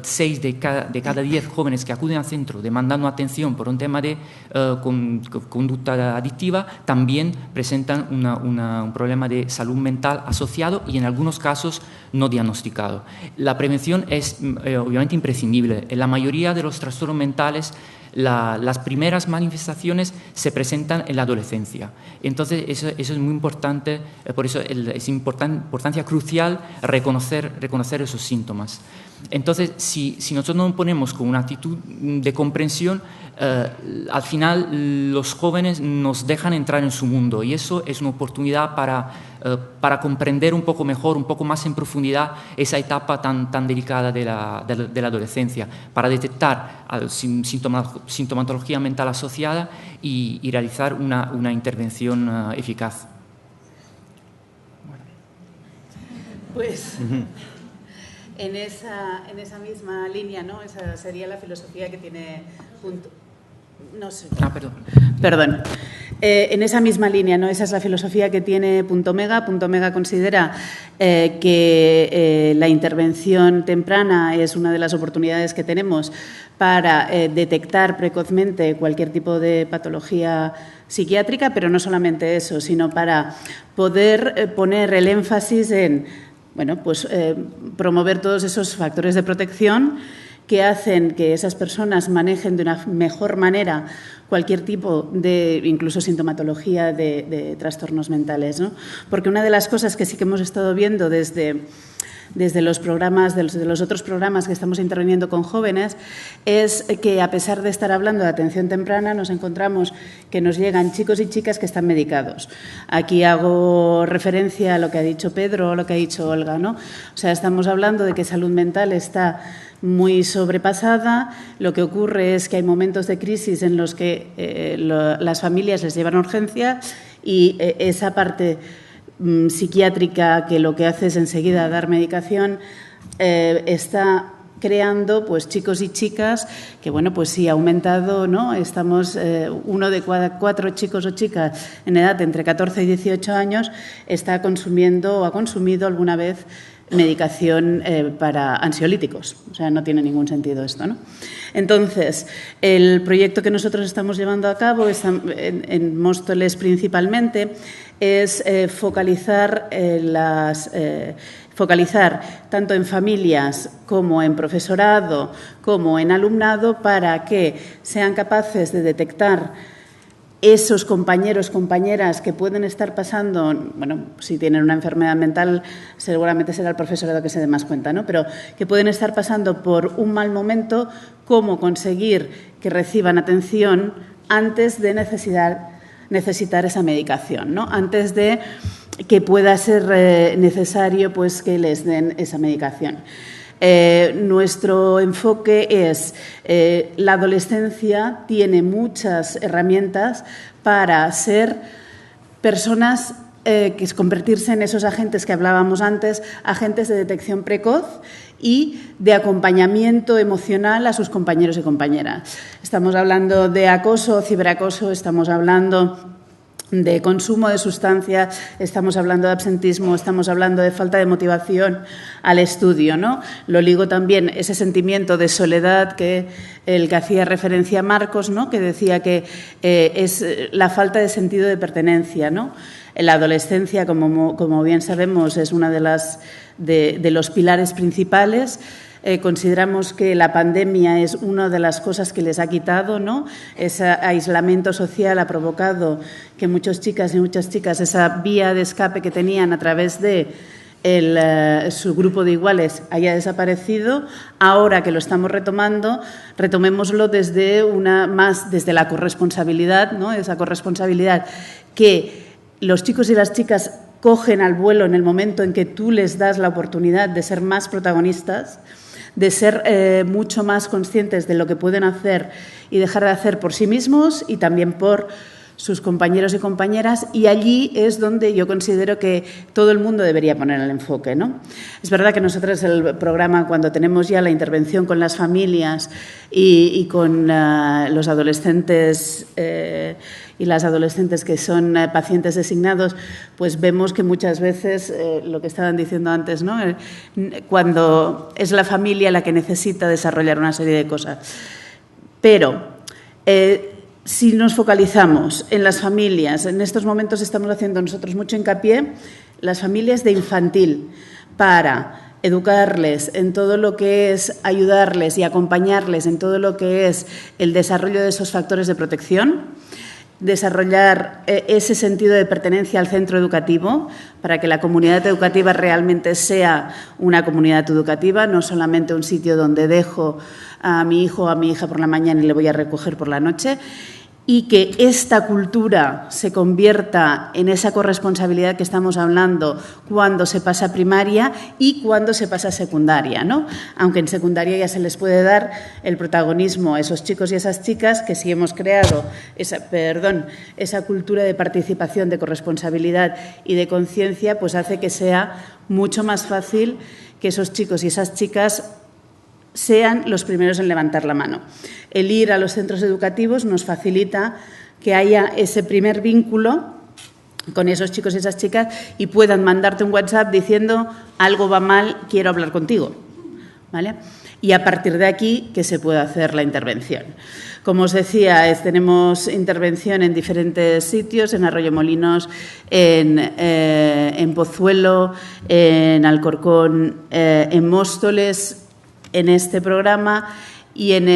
6 de cada 10 jóvenes que acuden al centro demandando atención por un tema de conducta adictiva también presentan un problema de salud mental asociado y en algunos casos no diagnosticado. La prevención es obviamente imprescindible. En la mayoría de los trastornos mentales, las primeras manifestaciones se presentan en la adolescencia. Entonces, eso es muy importante, por eso es importancia crucial reconocer esos síntomas. Entonces, si nosotros no nos ponemos con una actitud de comprensión, al final los jóvenes nos dejan entrar en su mundo, y eso es una oportunidad para comprender un poco mejor, un poco más en profundidad esa etapa tan delicada de la adolescencia, para detectar sintomatología mental asociada y realizar una intervención eficaz. Pues en esa misma línea, ¿no? Esa sería la filosofía que tiene Perdón. En esa misma línea, ¿no? Esa es la filosofía que tiene Punto Mega. Punto Mega considera que la intervención temprana es una de las oportunidades que tenemos para detectar precozmente cualquier tipo de patología psiquiátrica, pero no solamente eso, sino para poder poner el énfasis en promover todos esos factores de protección que hacen que esas personas manejen de una mejor manera cualquier tipo de, incluso sintomatología de trastornos mentales, ¿no? Porque una de las cosas que sí que hemos estado viendo desde los programas, de los otros programas que estamos interviniendo con jóvenes, es que a pesar de estar hablando de atención temprana, nos encontramos que nos llegan chicos y chicas que están medicados. Aquí hago referencia a lo que ha dicho Pedro, a lo que ha dicho Olga, ¿no? O sea, estamos hablando de que salud mental está muy sobrepasada. Lo que ocurre es que hay momentos de crisis en los que las familias les llevan a urgencia y esa parte psiquiátrica, que lo que hace es enseguida dar medicación, está creando pues chicos y chicas que, bueno, pues sí ha aumentado, ¿no? Estamos, 1 de cada 4 chicos o chicas en edad entre 14 y 18 años está consumiendo o ha consumido alguna vez medicación para ansiolíticos. O sea, no tiene ningún sentido esto, ¿no? Entonces, el proyecto que nosotros estamos llevando a cabo en Móstoles principalmente es focalizar tanto en familias como en profesorado como en alumnado para que sean capaces de detectar esos compañeros, compañeras que pueden estar pasando, bueno, si tienen una enfermedad mental, seguramente será el profesorado que se dé más cuenta, ¿no? Pero que pueden estar pasando por un mal momento, cómo conseguir que reciban atención antes de necesitar esa medicación, ¿no? Antes de que pueda ser necesario pues que les den esa medicación. Nuestro enfoque es la adolescencia tiene muchas herramientas para ser personas que es convertirse en esos agentes que hablábamos antes, agentes de detección precoz y de acompañamiento emocional a sus compañeros y compañeras. Estamos hablando de acoso, ciberacoso, estamos hablando de consumo de sustancias, estamos hablando de absentismo, estamos hablando de falta de motivación al estudio, ¿no? Lo ligo también ese sentimiento de soledad el que hacía referencia a Marcos, ¿no? Que decía que es la falta de sentido de pertenencia, ¿no? La adolescencia, como bien sabemos, es una de los pilares principales. Consideramos que la pandemia es una de las cosas que les ha quitado, ¿no? Ese aislamiento social ha provocado que muchas chicas y muchas chicas esa vía de escape que tenían a través de su grupo de iguales haya desaparecido. Ahora que lo estamos retomando, retomémoslo desde la corresponsabilidad, ¿no? Esa corresponsabilidad que los chicos y las chicas cogen al vuelo en el momento en que tú les das la oportunidad de ser más protagonistas, de ser mucho más conscientes de lo que pueden hacer y dejar de hacer por sí mismos y también por sus compañeros y compañeras, y allí es donde yo considero que todo el mundo debería poner el enfoque, ¿no? Es verdad que nosotros el programa, cuando tenemos ya la intervención con las familias y con los adolescentes y las adolescentes que son pacientes designados, pues vemos que muchas veces, lo que estaban diciendo antes, ¿no? Cuando es la familia la que necesita desarrollar una serie de cosas. Pero si nos focalizamos en las familias, en estos momentos estamos haciendo nosotros mucho hincapié, las familias de infantil, para educarles en todo lo que es ayudarles y acompañarles en todo lo que es el desarrollo de esos factores de protección, desarrollar ese sentido de pertenencia al centro educativo para que la comunidad educativa realmente sea una comunidad educativa, no solamente un sitio donde dejo a mi hijo o a mi hija por la mañana y le voy a recoger por la noche, y que esta cultura se convierta en esa corresponsabilidad que estamos hablando cuando se pasa a primaria y cuando se pasa a secundaria, ¿no? Aunque en secundaria ya se les puede dar el protagonismo a esos chicos y esas chicas que si hemos creado esa cultura de participación, de corresponsabilidad y de conciencia, pues hace que sea mucho más fácil que esos chicos y esas chicas sean los primeros en levantar la mano. El ir a los centros educativos nos facilita que haya ese primer vínculo con esos chicos y esas chicas y puedan mandarte un WhatsApp diciendo algo va mal, quiero hablar contigo, ¿vale? Y a partir de aquí que se pueda hacer la intervención. Como os decía, tenemos intervención en diferentes sitios, en Arroyomolinos, en Pozuelo, en Alcorcón, en Móstoles, en este programa y en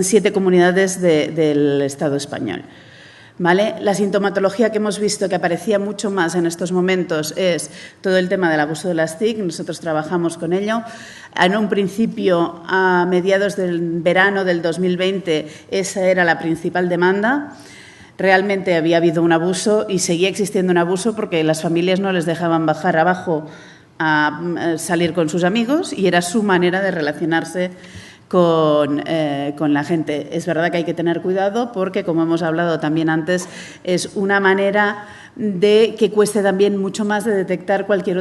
7 comunidades del Estado español. ¿Vale? La sintomatología que hemos visto que aparecía mucho más en estos momentos es todo el tema del abuso de las TIC. Nosotros trabajamos con ello. En un principio, a mediados del verano del 2020, esa era la principal demanda. Realmente había habido un abuso y seguía existiendo un abuso porque las familias no les dejaban bajar abajo a salir con sus amigos y era su manera de relacionarse con la gente. Es verdad que hay que tener cuidado porque, como hemos hablado también antes, es una manera de que cueste también mucho más de detectar cualquier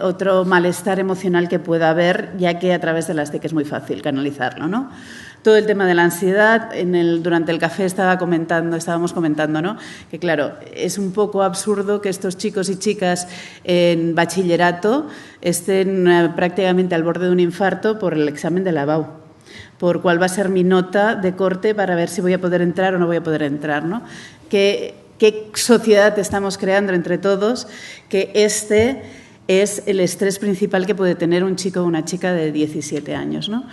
otro malestar emocional que pueda haber, ya que a través de las TIC es muy fácil canalizarlo, ¿no? Todo el tema de la ansiedad, durante el café estábamos comentando, ¿no? Que claro, es un poco absurdo que estos chicos y chicas en bachillerato estén prácticamente al borde de un infarto por el examen de la BAU, por cuál va a ser mi nota de corte para ver si voy a poder entrar o no voy a poder entrar, ¿no? ¿Qué sociedad estamos creando entre todos? Que este es el estrés principal que puede tener un chico o una chica de 17 años, ¿no?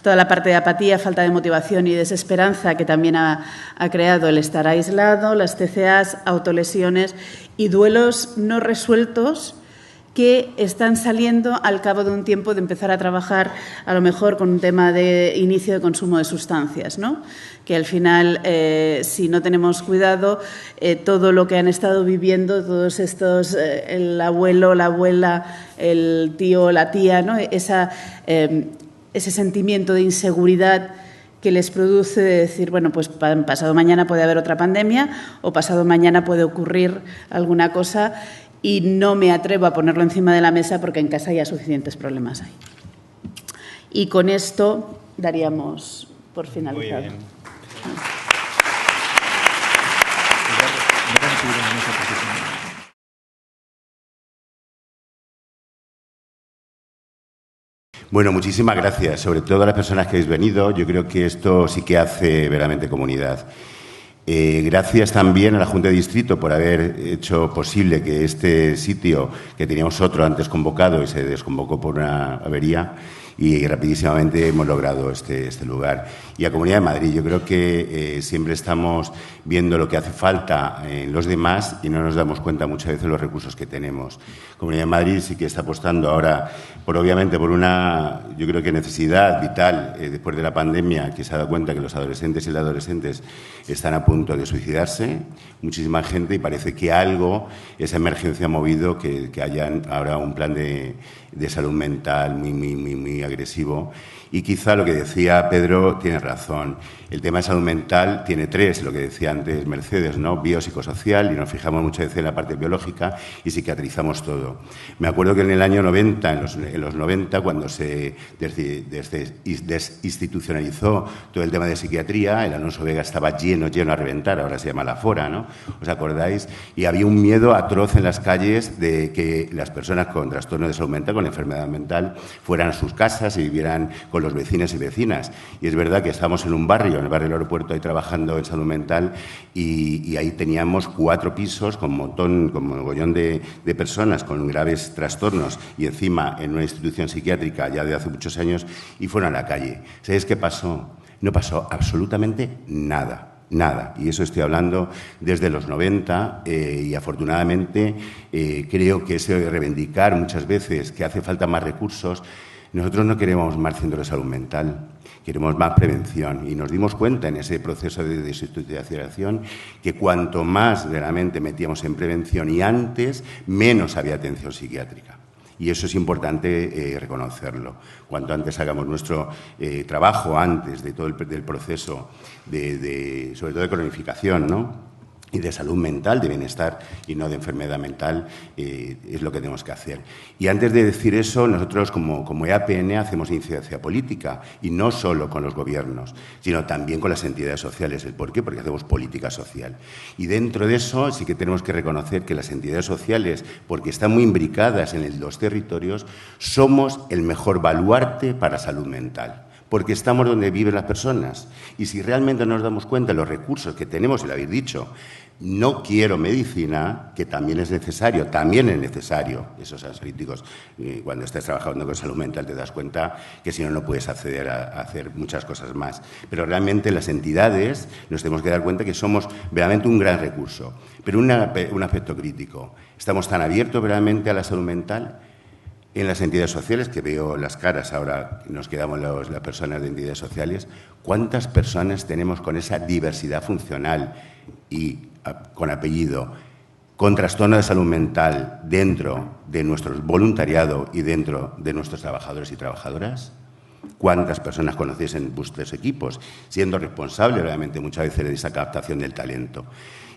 Toda la parte de apatía, falta de motivación y desesperanza que también ha creado el estar aislado, las TCAs, autolesiones y duelos no resueltos que están saliendo al cabo de un tiempo de empezar a trabajar a lo mejor con un tema de inicio de consumo de sustancias, ¿no? Que al final, si no tenemos cuidado, todo lo que han estado viviendo, todos estos, el abuelo, la abuela, el tío, la tía, ¿no? Ese sentimiento de inseguridad que les produce decir, bueno, pues pasado mañana puede haber otra pandemia o pasado mañana puede ocurrir alguna cosa y no me atrevo a ponerlo encima de la mesa porque en casa ya suficientes problemas hay. Y con esto daríamos por finalizado. Muy bien. Bueno, muchísimas gracias, sobre todo a las personas que habéis venido. Yo creo que esto sí que hace verdaderamente comunidad. Gracias también a la Junta de Distrito por haber hecho posible que este sitio, que teníamos otro antes convocado y se desconvocó por una avería, y rapidísimamente hemos logrado este lugar. Y a Comunidad de Madrid, yo creo que siempre estamos viendo lo que hace falta en los demás y no nos damos cuenta muchas veces de los recursos que tenemos. Comunidad de Madrid sí que está apostando ahora, obviamente, por una, yo creo que necesidad vital después de la pandemia, que se ha dado cuenta que los adolescentes y las adolescentes están a punto de suicidarse, muchísima gente, y parece que algo, esa emergencia ha movido que haya ahora un plan de salud mental muy agresivo. Y quizá lo que decía Pedro tiene razón. El tema de salud mental tiene tres, lo que decía antes Mercedes, ¿no? Biopsicosocial, y nos fijamos muchas veces en la parte biológica y psiquiatrizamos todo. Me acuerdo que en el año 90, en los 90, cuando se desinstitucionalizó todo el tema de psiquiatría, el Alonso Vega estaba lleno a reventar, ahora se llama la Fora, ¿no? ¿Os acordáis? Y había un miedo atroz en las calles de que las personas con trastorno de salud mental, con enfermedad mental, fueran a sus casas y vivieran con los vecinos y vecinas. Y es verdad que estamos en un barrio, en el barrio del aeropuerto, ahí trabajando en salud mental, y ahí teníamos 4 pisos con mogollón de personas con graves trastornos y encima en una institución psiquiátrica ya de hace muchos años, y fueron a la calle. ¿Sabéis qué pasó? No pasó absolutamente nada. Nada, y eso estoy hablando desde los 90 y afortunadamente creo que eso de reivindicar muchas veces que hace falta más recursos. Nosotros no queremos más centros de salud mental, queremos más prevención, y nos dimos cuenta en ese proceso de desinstitucionalización que cuanto más realmente metíamos en prevención y antes, menos había atención psiquiátrica. Y eso es importante reconocerlo. Cuanto antes hagamos nuestro trabajo, antes de todo del proceso, sobre todo de cronificación, ¿no? Y de salud mental, de bienestar y no de enfermedad mental, es lo que tenemos que hacer. Y antes de decir eso, nosotros como EAPN hacemos incidencia política, y no solo con los gobiernos, sino también con las entidades sociales. ¿El por qué? Porque hacemos política social. Y dentro de eso sí que tenemos que reconocer que las entidades sociales, porque están muy imbricadas en los territorios, somos el mejor baluarte para salud mental. Porque estamos donde viven las personas. Y si realmente nos damos cuenta de los recursos que tenemos, y lo habéis dicho, no quiero medicina, que también es necesario, esos ansiolíticos. Cuando estás trabajando con salud mental te das cuenta que si no, no puedes acceder a hacer muchas cosas más. Pero realmente las entidades nos tenemos que dar cuenta que somos verdaderamente un gran recurso. Pero un aspecto crítico, estamos tan abiertos verdaderamente a la salud mental. En las entidades sociales, que veo las caras ahora, nos quedamos las personas de entidades sociales, ¿cuántas personas tenemos con esa diversidad funcional y con apellido, con trastorno de salud mental dentro de nuestro voluntariado y dentro de nuestros trabajadores y trabajadoras? ¿Cuántas personas conocéis en vuestros equipos, siendo responsables realmente muchas veces de esa captación del talento?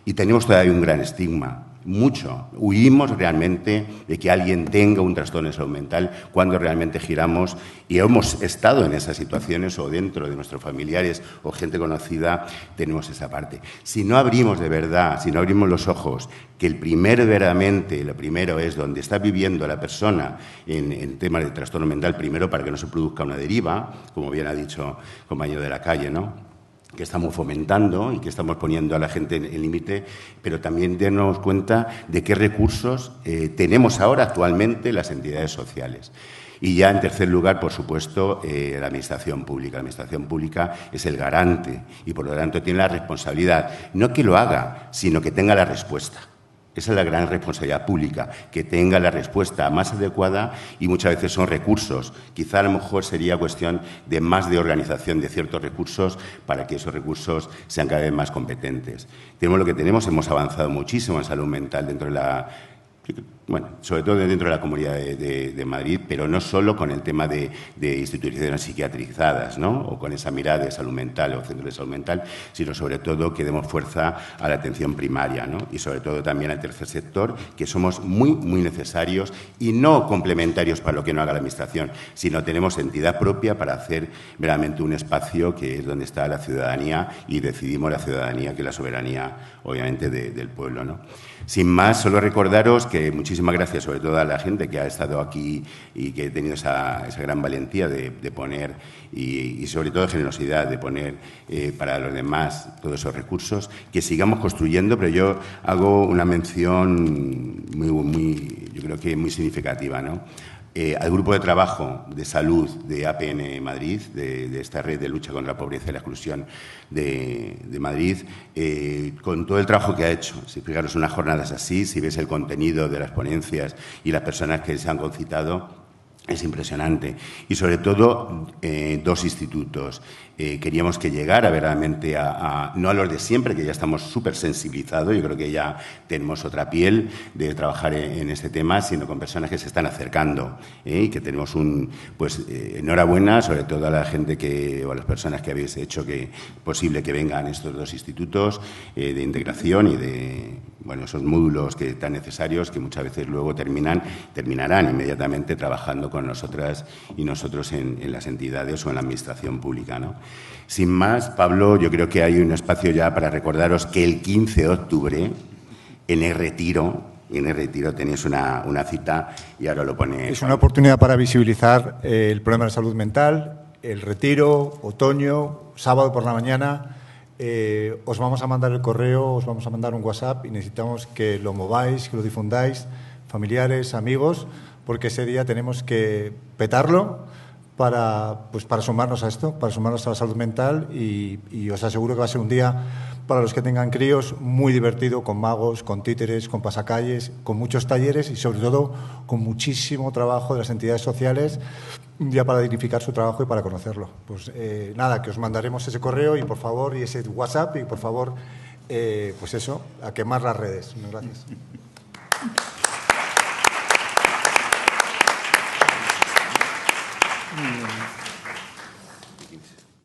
Y tenemos todavía un gran estigma, mucho. Huimos realmente de que alguien tenga un trastorno de salud mental cuando realmente giramos, y hemos estado en esas situaciones o dentro de nuestros familiares o gente conocida, tenemos esa parte. Si no abrimos de verdad, si no abrimos los ojos, que lo primero es donde está viviendo la persona en temas de trastorno mental, primero para que no se produzca una deriva, como bien ha dicho el compañero de la calle, ¿no?, que estamos fomentando y que estamos poniendo a la gente en límite, pero también darnos cuenta de qué recursos tenemos ahora actualmente las entidades sociales. Y ya, en tercer lugar, por supuesto, la Administración Pública. La Administración Pública es el garante y, por lo tanto, tiene la responsabilidad, no que lo haga, sino que tenga la respuesta. Esa es la gran responsabilidad pública, que tenga la respuesta más adecuada, y muchas veces son recursos. Quizá a lo mejor sería cuestión de más de organización de ciertos recursos para que esos recursos sean cada vez más competentes. Tenemos lo que tenemos, hemos avanzado muchísimo en salud mental dentro de la bueno, sobre todo dentro de la Comunidad de Madrid, pero no solo con el tema de instituciones psiquiatrizadas, ¿no? O con esa mirada de salud mental o centro de salud mental, sino sobre todo que demos fuerza a la atención primaria, ¿no? Y sobre todo también al tercer sector, que somos muy, muy necesarios y no complementarios para lo que no haga la Administración, sino tenemos entidad propia para hacer verdaderamente un espacio que es donde está la ciudadanía y decidimos la ciudadanía, que es la soberanía, obviamente, del pueblo, ¿no? Sin más, solo recordaros que muchísimas gracias sobre todo a la gente que ha estado aquí y que ha tenido esa gran valentía de poner y sobre todo generosidad de poner para los demás todos esos recursos, que sigamos construyendo, pero yo hago una mención yo creo que muy significativa, ¿no? Al grupo de trabajo de salud de APN Madrid, de esta red de lucha contra la pobreza y la exclusión de Madrid, con todo el trabajo que ha hecho. Si fijaros unas jornadas así, si ves el contenido de las ponencias y las personas que se han concitado, es impresionante. Y sobre todo, dos institutos. Queríamos que llegara verdaderamente no a los de siempre, que ya estamos súper sensibilizados, yo creo que ya tenemos otra piel de trabajar en este tema, sino con personas que se están acercando y que tenemos enhorabuena, sobre todo a la gente o a las personas que habéis hecho posible que vengan estos dos institutos de integración y de esos módulos que tan necesarios que muchas veces luego terminarán inmediatamente trabajando con nosotras y nosotros en las entidades o en la administración pública, ¿no? Sin más, Pablo, yo creo que hay un espacio ya para recordaros que el 15 de octubre, en el Retiro tenéis una cita y ahora lo pone. Es una oportunidad para visibilizar el problema de salud mental, el Retiro, otoño, sábado por la mañana. Os vamos a mandar el correo, os vamos a mandar un WhatsApp y necesitamos que lo mováis, que lo difundáis, familiares, amigos, porque ese día tenemos que petarlo para sumarnos a esto, para sumarnos a la salud mental y os aseguro que va a ser un día para los que tengan críos muy divertido, con magos, con títeres, con pasacalles, con muchos talleres y sobre todo con muchísimo trabajo de las entidades sociales, un día para dignificar su trabajo y para conocerlo. Pues nada, que os mandaremos ese correo y por favor, y ese WhatsApp y por favor, a quemar las redes. Gracias.